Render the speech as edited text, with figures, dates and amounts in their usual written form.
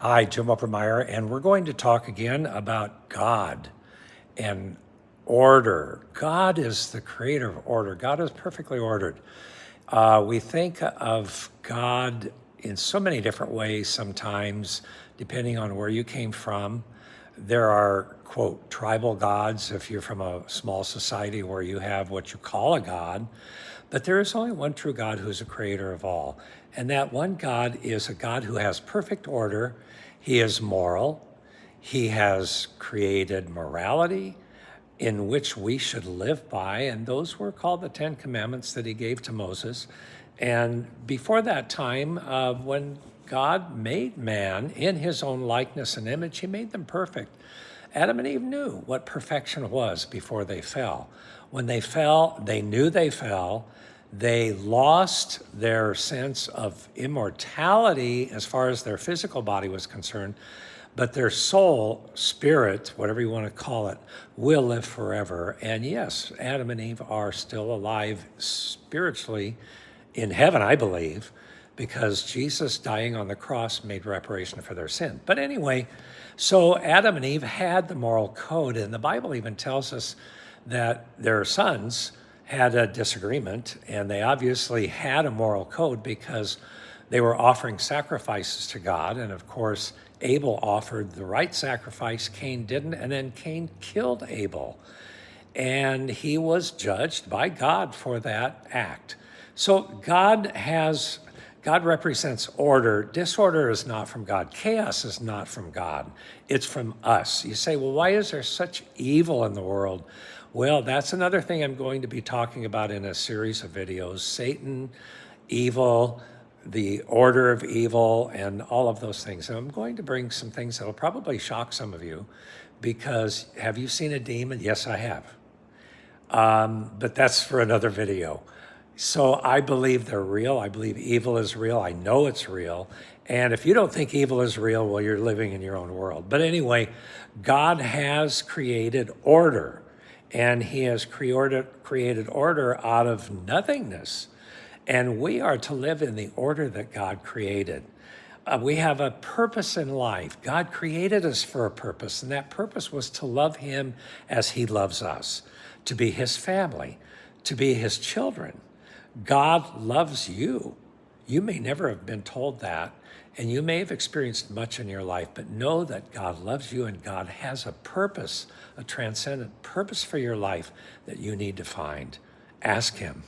Hi, Jim Oppermeyer, and we're going to talk again about God and order. God is the creator of order. God is perfectly ordered. We think of God in so many different ways sometimes, depending on where you came from. There are, quote, tribal gods if you're from a small society where you have what you call a god. But there is only one true God who's a creator of all. And that one God is a God who has perfect order. He is moral. He has created morality in which we should live by. And those were called the Ten Commandments that he gave to Moses. And before that time, when God made man in his own likeness and image, he made them perfect. Adam and Eve knew what perfection was before they fell. When they fell, they knew they fell. They lost their sense of immortality as far as their physical body was concerned, but their soul, spirit, whatever you want to call it, will live forever. And yes, Adam and Eve are still alive spiritually in heaven, I believe, because Jesus dying on the cross made reparation for their sin. But anyway, so Adam and Eve had the moral code, and the Bible even tells us that their sons had a disagreement, and they obviously had a moral code because they were offering sacrifices to God. And of course, Abel offered the right sacrifice, Cain didn't, and then Cain killed Abel. And he was judged by God for that act. So God represents order. Disorder is not from God. Chaos is not from God. It's from us. You say, well, why is there such evil in the world? Well, that's another thing I'm going to be talking about in a series of videos. Satan, evil, the order of evil, and all of those things. And I'm going to bring some things that will probably shock some of you, because have you seen a demon? Yes, I have. But that's for another video. So I believe they're real. I believe evil is real. I know it's real. And if you don't think evil is real, well, you're living in your own world. But anyway, God has created order, and he has created order out of nothingness. And we are to live in the order that God created. We have a purpose in life. God created us for a purpose, and that purpose was to love him as he loves us, to be his family, to be his children. God loves you. You may never have been told that, and you may have experienced much in your life, but know that God loves you, and God has a purpose, a transcendent purpose for your life that you need to find. Ask him.